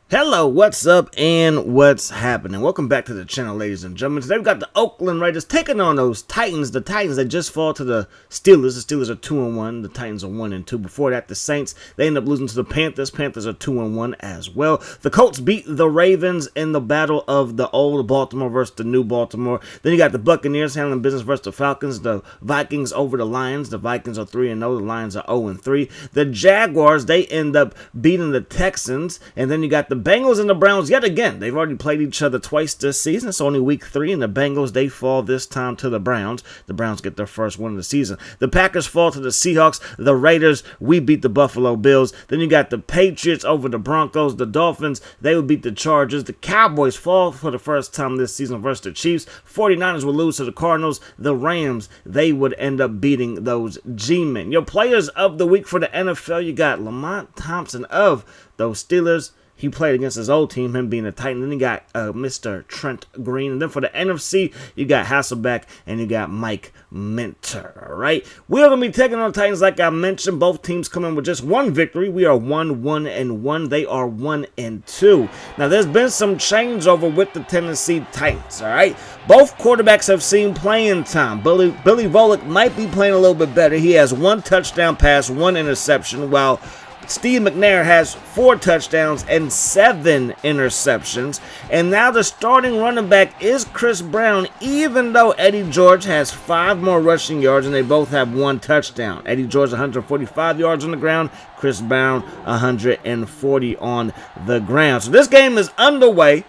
Hello, what's up and what's happening? Welcome back to the channel, ladies and gentlemen. Today we've got the Oakland Raiders taking on those Titans. The Titans that just fall to the Steelers. The Steelers are 2-1. The Titans are 1-2. Before that, the Saints, they end up losing to the Panthers. Panthers are 2-1 as well. The Colts beat the Ravens in the battle of the old Baltimore versus the new Baltimore. Then you got the Buccaneers handling business versus the Falcons. The Vikings over the Lions. The Vikings are 3-0. The Lions are 0-3. The Jaguars, they end up beating the Texans. And then you got the Bengals and the Browns yet again. They've already played each other twice this season. It's only week 3, and the Bengals, they fall this time to the Browns. The Browns get their first win of the season. The Packers fall to the Seahawks. The Raiders, we beat the Buffalo Bills. Then you got the Patriots over the Broncos. The Dolphins, they would beat the Chargers. The Cowboys fall for the first time this season versus the Chiefs. 49ers will lose to the Cardinals. The Rams, they would end up beating those G-men. Your players of the week for the NFL, you got Lamont Thompson of those Steelers. He played against his old team, him being a Titan. Then you got Mr. Trent Green. And then for the NFC, you got Hasselbeck and you got Mike Minter. All right. We're going to be taking on the Titans like I mentioned. Both teams come in with just one victory. We are 1-1-1. They are 1-2. Now, there's been some changeover with the Tennessee Titans. All right. Both quarterbacks have seen playing time. Billy Volek might be playing a little bit better. He has 1 touchdown pass, 1 interception, while Steve McNair has 4 touchdowns and 7 interceptions. And now the starting running back is Chris Brown, even though Eddie George has 5 more rushing yards and they both have 1 touchdown. Eddie George 145 yards on the ground, Chris Brown 140 on the ground. So this game is underway.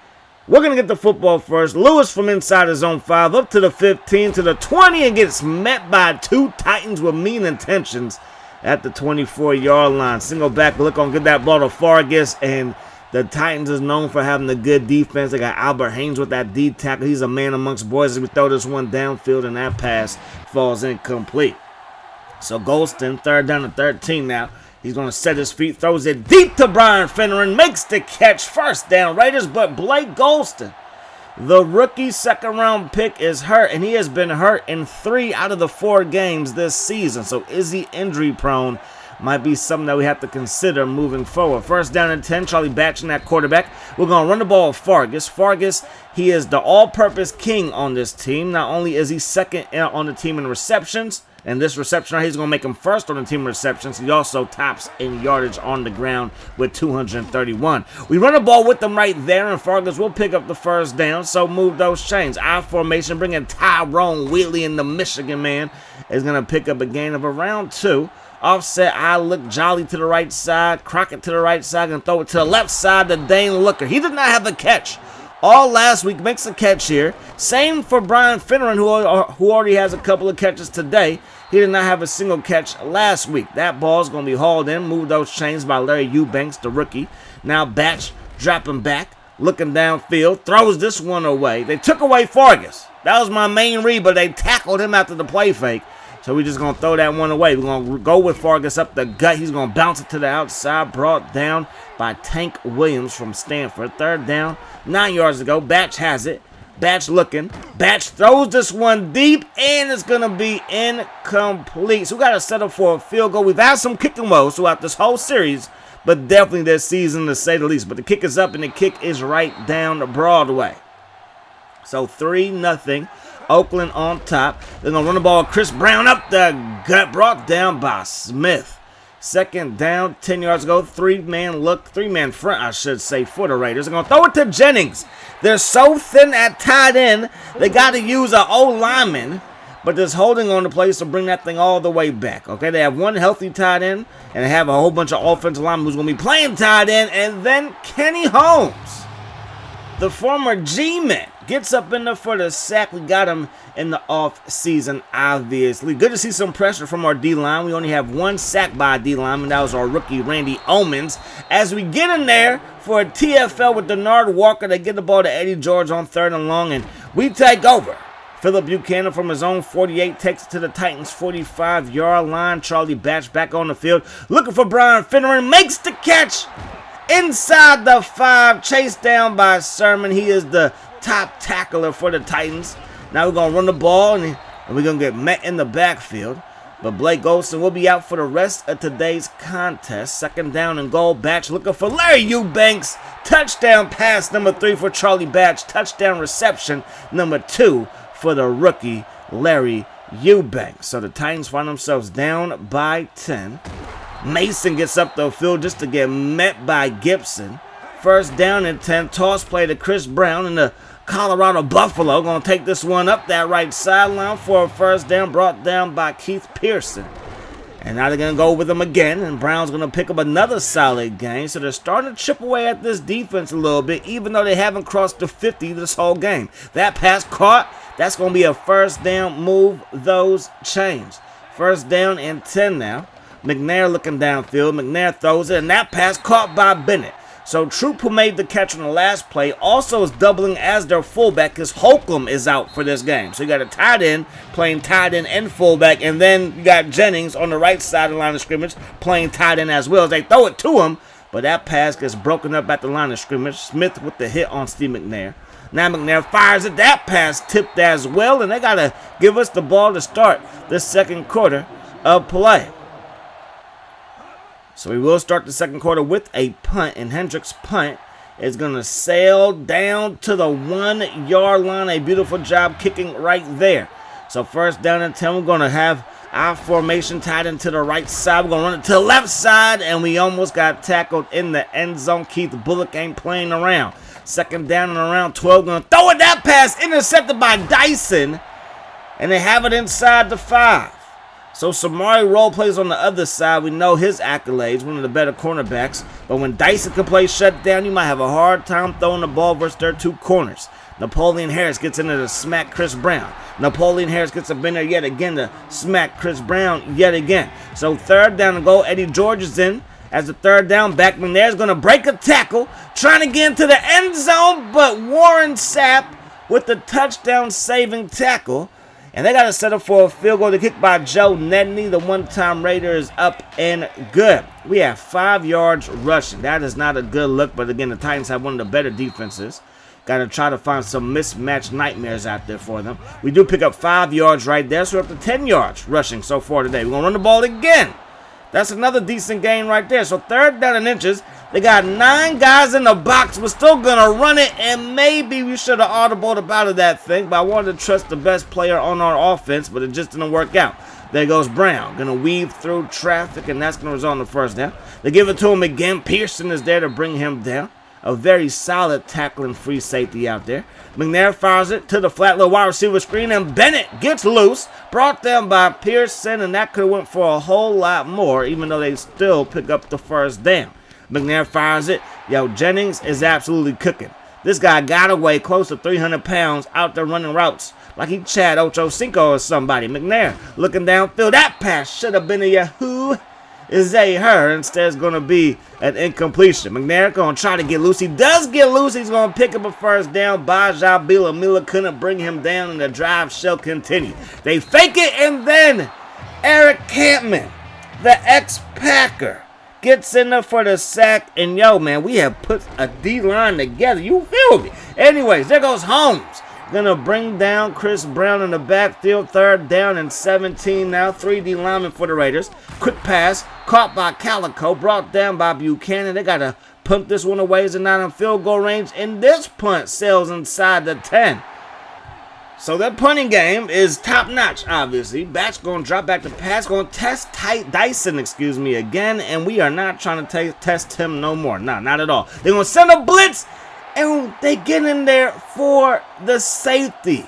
We're going to get the football first. Lewis from inside his own 5 up to the 15 to the 20 and gets met by 2 Titans with mean intentions at the 24-yard line. Single back look on, get that ball to Fargas, and the Titans is known for having a good defense. They got Albert Haynes with that D tackle. He's a man amongst boys as we throw this one downfield, and that pass falls incomplete. So Golston, 3rd down and 13 now. He's going to set his feet, throws it deep to Brian Finneran, makes the catch, 1st down Raiders, but Blake Golston, the rookie 2nd-round pick, is hurt, and he has been hurt in 3 out of the 4 games this season. So is he injury prone? Might be something that we have to consider moving forward. 1st down and 10, Charlie Batch in that quarterback. We're going to run the ball with Fargas. Fargas, he is the all-purpose king on this team. Not only is he 2nd on the team in receptions, and this reception right here is going to make him 1st on the team receptions. He also tops in yardage on the ground with 231. We run the ball with them right there, and Fargas will pick up the 1st down, so move those chains. I formation, bringing Tyrone Wheatley in the Michigan man, is going to pick up a gain of around 2. Offset, I look Jolly to the right side, Crockett to the right side, and throw it to the left side to Dane Looker. He did not have a catch all last week, makes a catch here. Same for Brian Finneran, who already has a couple of catches today. He did not have a single catch last week. That ball is going to be hauled in. Move those chains by Larry Eubanks, the rookie. Now Batch dropping back, looking downfield, throws this one away. They took away Fargas. That was my main read, but they tackled him after the play fake. So we're just going to throw that one away. We're going to go with Fargas up the gut. He's going to bounce it to the outside, brought down by Tank Williams from Stanford. 3rd down, 9 yards to go. Batch has it. Batch looking. Batch throws this one deep, and it's going to be incomplete. So we got to set up for a field goal. We've had some kicking woes throughout this whole series, but definitely this season to say the least. But the kick is up, and the kick is right down Broadway. So 3-0. Oakland on top. They're going to run the ball. Chris Brown up the gut, brought down by Smith. 2nd down, 10 yards ago. 3-man front, I should say, for the Raiders. They're going to throw it to Jennings. They're so thin at tight end, they got to use an O-lineman, but just holding on the place to bring that thing all the way back. Okay, they have one healthy tight end, and they have a whole bunch of offensive linemen who's going to be playing tight end, and then Kenny Holmes, the former G-Man, gets up in there for the sack. We got him in the off-season, obviously. Good to see some pressure from our D-line. We only have 1 sack by a D-line, and that was our rookie, Randy Omens. As we get in there for a TFL with Denard Walker, they get the ball to Eddie George on 3rd and long, and we take over. Philip Buchanan from his own 48 takes it to the Titans' 45-yard line. Charlie Batch back on the field, looking for Brian Finneran, makes the catch inside the 5, chased down by Sermon. He is the top tackler for the Titans. Now we're going to run the ball, and we're going to get met in the backfield. But Blake Golson will be out for the rest of today's contest. 2nd down and goal. Batch looking for Larry Eubanks. Touchdown pass number 3 for Charlie Batch. Touchdown reception number 2 for the rookie Larry Eubanks. So the Titans find themselves down by 10. Mason gets up the field just to get met by Gibson. 1st down and 10. Toss play to Chris Brown, and the Colorado Buffalo going to take this one up that right sideline for a 1st down, brought down by Keith Pearson. And now they're going to go with him again, and Brown's going to pick up another solid gain. So they're starting to chip away at this defense a little bit, even though they haven't crossed the 50 this whole game. That pass caught. That's going to be a 1st down. Move those chains. 1st down and 10 now. McNair looking downfield. McNair throws it, and that pass caught by Bennett. So Troop, who made the catch on the last play, also is doubling as their fullback because Holcomb is out for this game. So you got a tight end playing tight end and fullback, and then you got Jennings on the right side of the line of scrimmage playing tight end as well. As they throw it to him, but that pass gets broken up at the line of scrimmage. Smith with the hit on Steve McNair. Now McNair fires it. That pass tipped as well, and they got to give us the ball to start the 2nd quarter of play. So we will start the 2nd quarter with a punt, and Hendrick's punt is going to sail down to the 1-yard line. A beautiful job kicking right there. So 1st down and 10, we're going to have our formation tied into the right side. We're going to run it to the left side, and we almost got tackled in the end zone. Keith Bullock ain't playing around. 2nd down and around 12, going to throw it. That pass intercepted by Dyson, and they have it inside the 5. So Samari Roll plays on the other side. We know his accolades, one of the better cornerbacks. But when Dyson can play shutdown, you might have a hard time throwing the ball versus their 2 corners. Napoleon Harris gets in there to smack Chris Brown. Napoleon Harris gets up in there yet again to smack Chris Brown yet again. So 3rd down and goal. Eddie George is in as the 3rd down back. McNair's going to break a tackle, trying to get into the end zone, but Warren Sapp with the touchdown saving tackle. And they got to set up for a field goal to kick by Joe Nedney. The one-time Raider is up and good. We have 5 yards rushing. That is not a good look, but again, the Titans have one of the better defenses. Got to try to find some mismatched nightmares out there for them. We do pick up 5 yards right there, so we're up to 10 yards rushing so far today. We're going to run the ball again. That's another decent gain right there. So 3rd down and inches. They got 9 guys in the box. We're still going to run it, and maybe we should have audibled about that thing, but I wanted to trust the best player on our offense, but it just didn't work out. There goes Brown. Going to weave through traffic, and that's going to result in the 1st down. They give it to him again. Pearson is there to bring him down. A very solid tackling free safety out there. McNair fires it to the flat little wide receiver screen, and Bennett gets loose. Brought down by Pearson, and that could have went for a whole lot more, even though they still pick up the 1st down. McNair fires it. Yo, Jennings is absolutely cooking. This guy got away close to 300 pounds out there running routes like he Chad Ochocinco or somebody. McNair looking downfield. That pass should have been a Yahoo. Is a her. Instead, it's going to be an incompletion. McNair going to try to get loose. He does get loose. He's going to pick up a 1st down. Baja Bilamila couldn't bring him down, and the drive shall continue. They fake it, and then Eric Campman, the ex-Packer, gets in there for the sack, and yo, man, we have put a D-line together. You feel me? Anyways, there goes Holmes. Gonna bring down Chris Brown in the backfield. 3rd down and 17 now. 3 D linemen for the Raiders. Quick pass, caught by Calico, brought down by Buchanan. They gotta punt this one away as a 9 in field goal range, and this punt sails inside the 10. So that punting game is top-notch, obviously. Batch going to drop back to pass, going to test Dyson, again, and we are not trying to test him no more. Nah, not at all. They're going to send a blitz, and they get in there for the safety.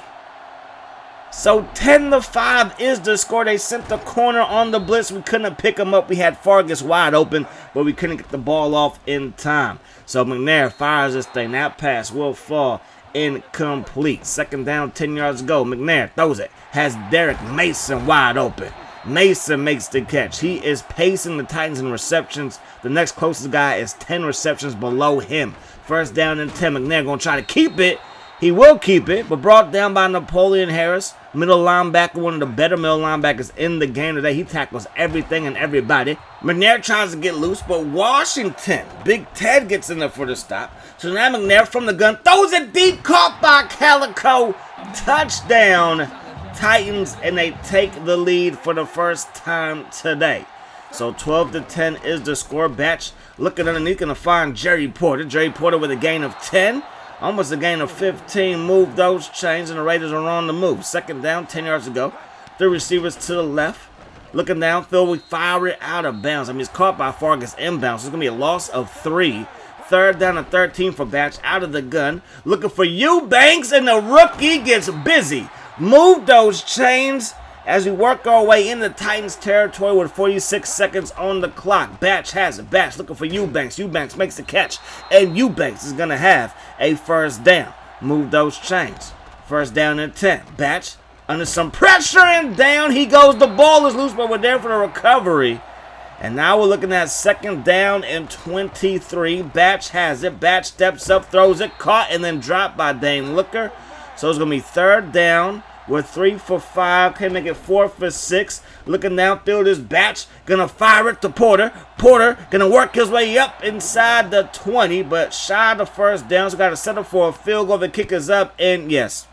So 10-5 is the score. They sent the corner on the blitz. We couldn't pick him up. We had Fargus wide open, but we couldn't get the ball off in time. So McNair fires this thing. That pass will fall incomplete. 2nd down, 10 yards to go. McNair throws it. Has Derek Mason wide open. Mason makes the catch. He is pacing the Titans in receptions. The next closest guy is 10 receptions below him. 1st down and 10. McNair going to try to keep it. He will keep it, but brought down by Napoleon Harris. Middle linebacker, one of the better middle linebackers in the game today. He tackles everything and everybody. McNair tries to get loose, but Washington, Big Ted, gets in there for the stop. So now McNair from the gun throws it deep, caught by Calico. Touchdown, Titans, and they take the lead for the first time today. So 12-10 is the score. Batch looking underneath, going to find Jerry Porter. Jerry Porter with a gain of 10. Almost a gain of 15. Move those chains, and the Raiders are on the move. Second down, 10 yards to go. The receivers to the left. Looking downfield, we fire it out of bounds. I mean, it's caught by Fargus inbounds. It's going to be a loss of 3. Third down and 13 for Batch out of the gun. Looking for Eubanks, and the rookie gets busy. Move those chains as we work our way into Titans territory with 46 seconds on the clock. Batch has it. Batch looking for Eubanks. Eubanks makes the catch, and Eubanks is going to have a first down. Move those chains. First down and 10. Batch under some pressure, and down he goes. The ball is loose, but we're there for the recovery. And now we're looking at second down and 23. Batch has it. Batch steps up, throws it, caught, and then dropped by Dane Looker. So it's going to be third down. We're 3 for 5. Can make it 4 for 6. Looking downfield is Batch. Gonna fire it to Porter. Porter gonna work his way up inside the 20, but shy of the first down. So got to set up for a field goal. The kick is up, and yes,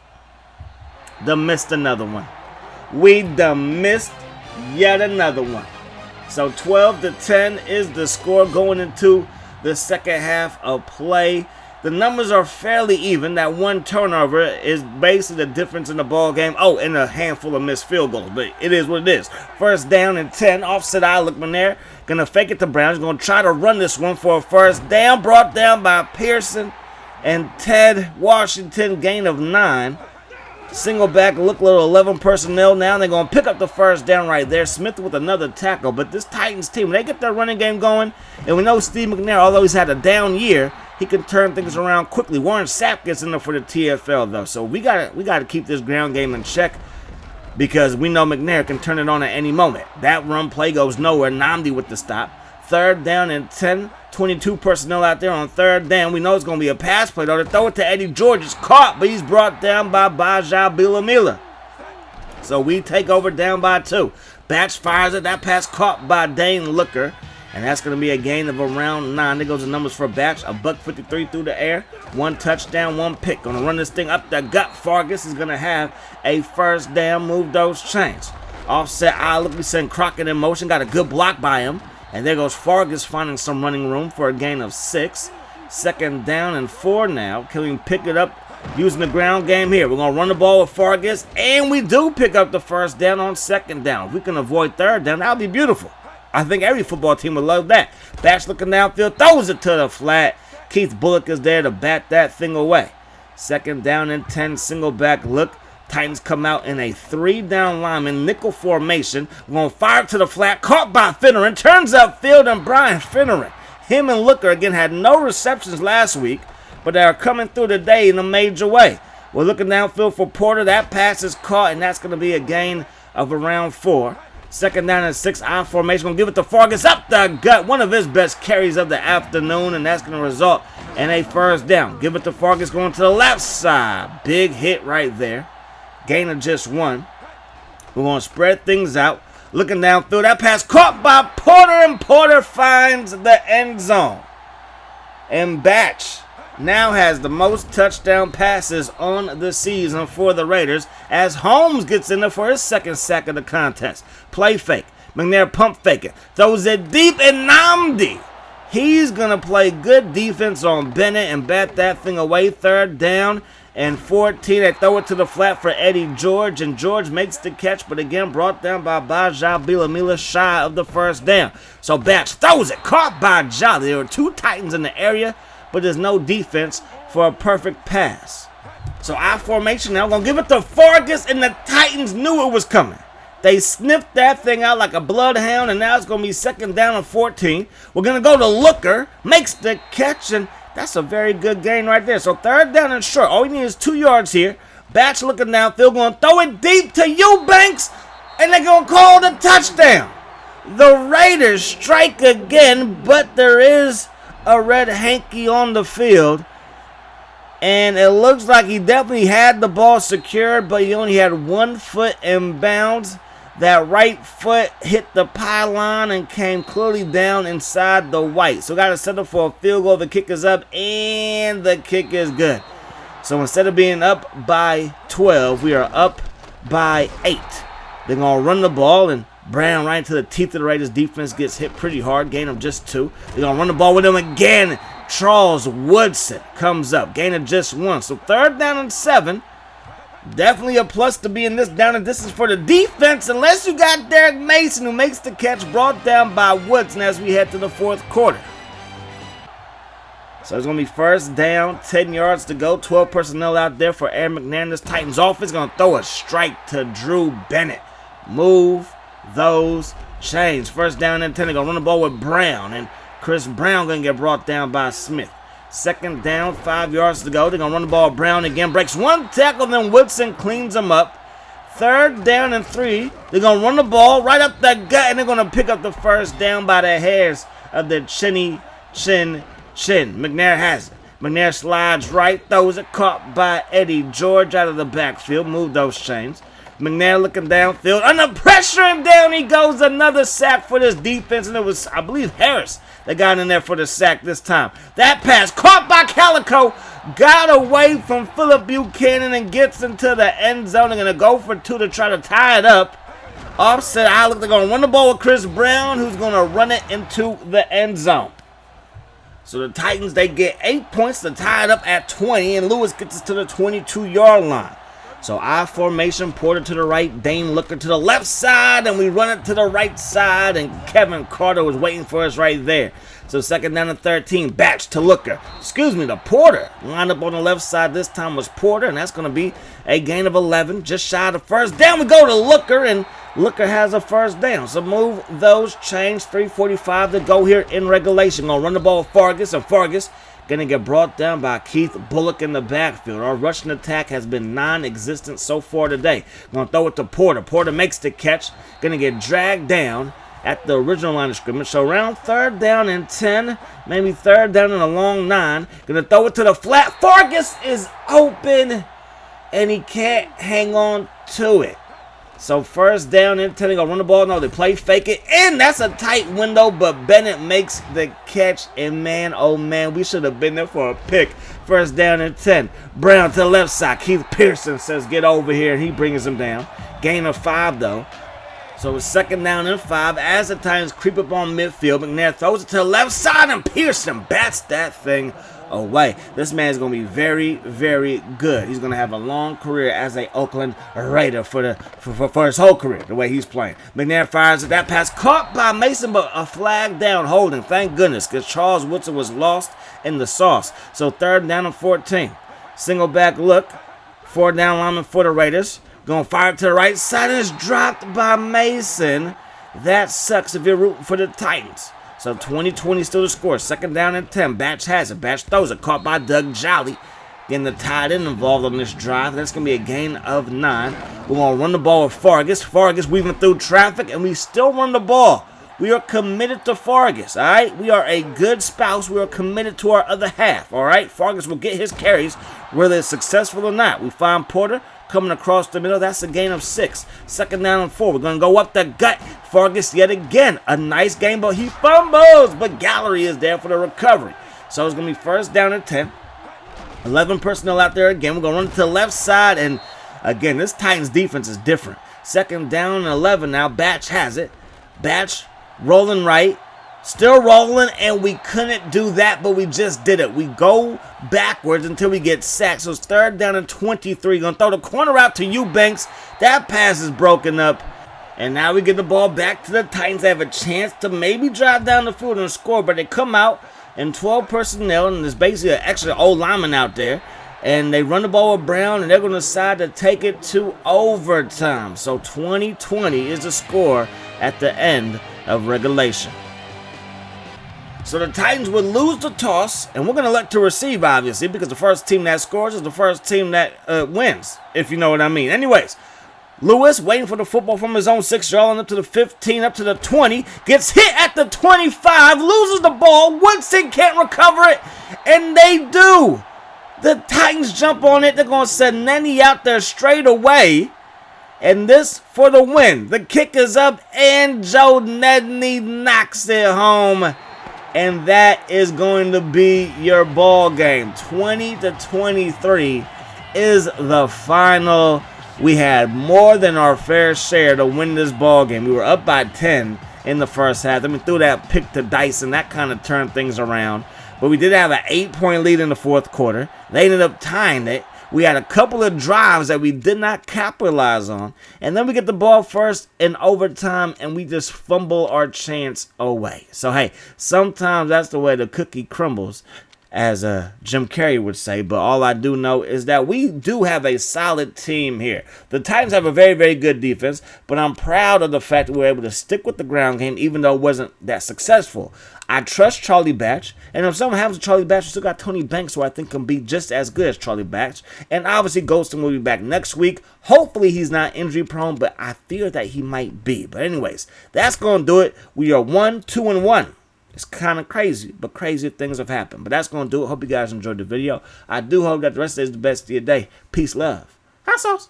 done missed another one. We done missed yet another one. So 12-10 is the score going into the second half of play. The numbers are fairly even. That one turnover is basically the difference in the ball game. Oh, and a handful of missed field goals, but it is what it is. First down and 10. Offset eye, look McNair. Gonna fake it to Brown. He's gonna try to run this one for a first down. Brought down by Pearson and Ted Washington. Gain of 9. Single back, look little 11 personnel now. They're going to pick up the first down right there. Smith with another tackle. But this Titans team, when they get their running game going, and we know Steve McNair, although he's had a down year, he can turn things around quickly. Warren Sapp gets in there for the TFL, though. So we gotta keep this ground game in check because we know McNair can turn it on at any moment. That run play goes nowhere. Namdi with the stop. Third down and 10. 22 personnel out there on third down. We know it's going to be a pass play, though. To throw it to Eddie George. It's caught, but he's brought down by Baja Bilamila. So we take over down by 2. Batch fires it. That pass caught by Dane Looker. And that's going to be a gain of around 9. There goes the numbers for Batch. $153 through the air. 1 touchdown, 1 pick. Going to run this thing up the gut. Fargus is going to have a first down. Move those chains. Offset eye. Look, we send Crockett in motion. Got a good block by him. And there goes Fargus finding some running room for a gain of 6. Second down and 4 now. Can we pick it up using the ground game here? We're going to run the ball with Fargus. And we do pick up the first down on second down. If we can avoid third down, that would be beautiful. I think every football team would love that. Batch looking downfield, throws it to the flat. Keith Bullock is there to bat that thing away. Second down and 10, single back look. Titans come out in a 3-down lineman nickel formation. We're going to fire to the flat. Caught by Finneran. Turns upfield, and Brian Finneran. Him and Looker, again, had no receptions last week, but they are coming through today in a major way. We're looking downfield for Porter. That pass is caught, and that's going to be a gain of around 4. Second down and 6, I formation. Going to give it to Fargus up the gut. One of his best carries of the afternoon, and that's going to result in a first down. Give it to Fargus going to the left side. Big hit right there. Gain of just 1. We're going to spread things out. Looking downfield. That pass caught by Porter, and Porter finds the end zone. And Batch now has the most touchdown passes on the season for the Raiders as Holmes gets in there for his second sack of the contest. Play fake. McNair pump fake it. Throws it deep, and Namdi. He's going to play good defense on Bennett and bat that thing away. Third down and 14. They throw it to the flat for Eddie George, and George makes the catch, but again brought down by Baja Bilamila, shy of the first down. So Batch throws it, caught by Ja. There were 2 Titans in the area, but there's no defense for a perfect pass. So I formation now. We're going to give it to Fargus, and the Titans knew it was coming. They sniffed that thing out like a bloodhound, and now it's going to be second down and 14. We're going to go to Looker, makes the catch, and that's a very good gain right there. So third down and short. All we need is 2 yards here. Batch looking downfield, going to throw it deep to Eubanks, and they're going to call the touchdown. The Raiders strike again, but there is a red hanky on the field. And it looks like he definitely had the ball secured, but he only had 1 foot in bounds. That right foot hit the pylon and came clearly down inside the white. So got to set up for a field goal. The kick is up, and the kick is good. So instead of being up by 12, we are up by 8. They're going to run the ball, and Brown right into the teeth of the Raiders defense gets hit pretty hard. Gain of just 2. They're going to run the ball with him again. Charles Woodson comes up. Gain of just 1. So 3rd down and 7. Definitely a plus to be in this down and distance for the defense, unless you got Derek Mason, who makes the catch, brought down by Woodson as we head to the 4th quarter. So it's going to be 1st down, 10 yards to go. 12 personnel out there for Aaron McNair. This Titans offense going to throw a strike to Drew Bennett. Move those chains. 1st down and 10. They're going to run the ball with Brown, and Chris Brown going to get brought down by Smith. 2nd down, 5 yards to go. They're going to run the ball. Brown again breaks 1 tackle, then Woodson cleans him up. 3rd down and 3. They're going to run the ball right up the gut, and they're going to pick up the 1st down by the hairs of the chin. McNair has it. McNair slides right, throws it, caught by Eddie George out of the backfield. Move those chains. McNair looking downfield, under pressure, and down he goes. Another sack for this defense, and it was, I believe, Harris that got in there for the sack this time. That pass caught by Calico, got away from Phillip Buchanan and gets into the end zone. They're going to go for 2 to try to tie it up. Offset eye look, they're going to run the ball with Chris Brown, who's going to run it into the end zone. So the Titans, they get 8 points to tie it up at 20, and Lewis gets us to the 22-yard line. So I formation, Porter to the right, Dane Looker to the left side, and we run it to the right side, and Kevin Carter was waiting for us right there. So 2nd down and 13, Batch to Looker. The Porter. Lined up on the left side this time was Porter, and that's going to be a gain of 11, just shy of the 1st down. We go to Looker, and Looker has a 1st down. So move those chains, 3:45 to go here in regulation. Going to run the ball with Fargus, and Fargus going to get brought down by Keith Bullock in the backfield. Our rushing attack has been non-existent so far today. Going to throw it to Porter. Porter makes the catch. Going to get dragged down at the original line of scrimmage. So around 3rd down and 10, maybe 3rd down and a long 9. Going to throw it to the flat. Fargus is open, and he can't hang on to it. So 1st down and 10, they gonna run the ball. No, they play fake it, and that's a tight window, but Bennett makes the catch, and man, oh man, we should have been there for a pick. 1st down and 10. Brown to the left side. Keith Pearson says, get over here, and he brings him down. Gain of 5, though. So it's 2nd down and 5 as the Titans creep up on midfield. McNair throws it to the left side, and Pearson bats that thing away. This man's going to be very, very good. He's going to have a long career as a Oakland Raider for his whole career, the way he's playing. McNair fires it. That pass caught by Mason, but a flag down holding. Thank goodness, because Charles Woodson was lost in the sauce. So 3rd down and 14. Single back look. 4 down lineman for the Raiders. Going to fire it to the right side, and it's dropped by Mason. That sucks if you're rooting for the Titans. So 20-20 still the score. 2nd down and 10. Batch has it. Batch throws it. Caught by Doug Jolly. Getting the tight end involved on this drive. That's going to be a gain of 9. We're going to run the ball with Fargus. Fargus weaving through traffic, and we still run the ball. We are committed to Fargus, all right? We are a good spouse. We are committed to our other half, all right? Fargus will get his carries, whether it's successful or not. We find Porter coming across the middle. That's a gain of 6. 2nd down and 4. We're going to go up the gut. Fargus yet again. A nice game, but he fumbles. But Gallery is there for the recovery. So it's going to be 1st down and 10. 11 personnel out there again. We're going to run to the left side. And again, this Titans defense is different. 2nd down and 11 now. Batch has it. Batch rolling right. Still rolling, and we couldn't do that, but we just did it. We go backwards until we get sacked. So it's 3rd down and 23. Going to throw the corner out to Eubanks. That pass is broken up. And now we get the ball back to the Titans. They have a chance to maybe drive down the field and score, but they come out in 12 personnel, and there's basically an extra old lineman out there. And they run the ball with Brown, and they're going to decide to take it to overtime. So 20-20 is the score at the end of regulation. So the Titans would lose the toss, and we're going to elect to receive, obviously, because the first team that scores is the first team that wins, if you know what I mean. Anyways, Lewis waiting for the football from his own 6-yard line up to the 15, up to the 20, gets hit at the 25, loses the ball. Woodson can't recover it, and they do. The Titans jump on it. They're going to send Nenny out there straight away. And this for the win. The kick is up, and Joe Nedney knocks it home. And that is going to be your ball game. 20-23 is the final we had more than our fair share to win this ball game. We were up by 10 in the first half. Then we threw that pick to Dyson. That kind of turned things around. But we did have an 8-point lead in the fourth quarter. They ended up tying it. We had a couple of drives that we did not capitalize on. And then we get the ball first in overtime, and we just fumble our chance away. So, hey, sometimes that's the way the cookie crumbles, as Jim Carrey would say. But all I do know is that we do have a solid team here. The Titans have a very, very good defense, but I'm proud of the fact that we were able to stick with the ground game, even though it wasn't that successful. I trust Charlie Batch, and if something happens to Charlie Batch, we still got Tony Banks, who I think can be just as good as Charlie Batch. And obviously, Golston will be back next week. Hopefully, he's not injury prone, but I fear that he might be. But anyways, that's going to do it. We are 1-2-1. It's kind of crazy, but crazy things have happened. But that's going to do it. Hope you guys enjoyed the video. I do hope that the rest of the day is the best of your day. Peace, love. Hot sauce.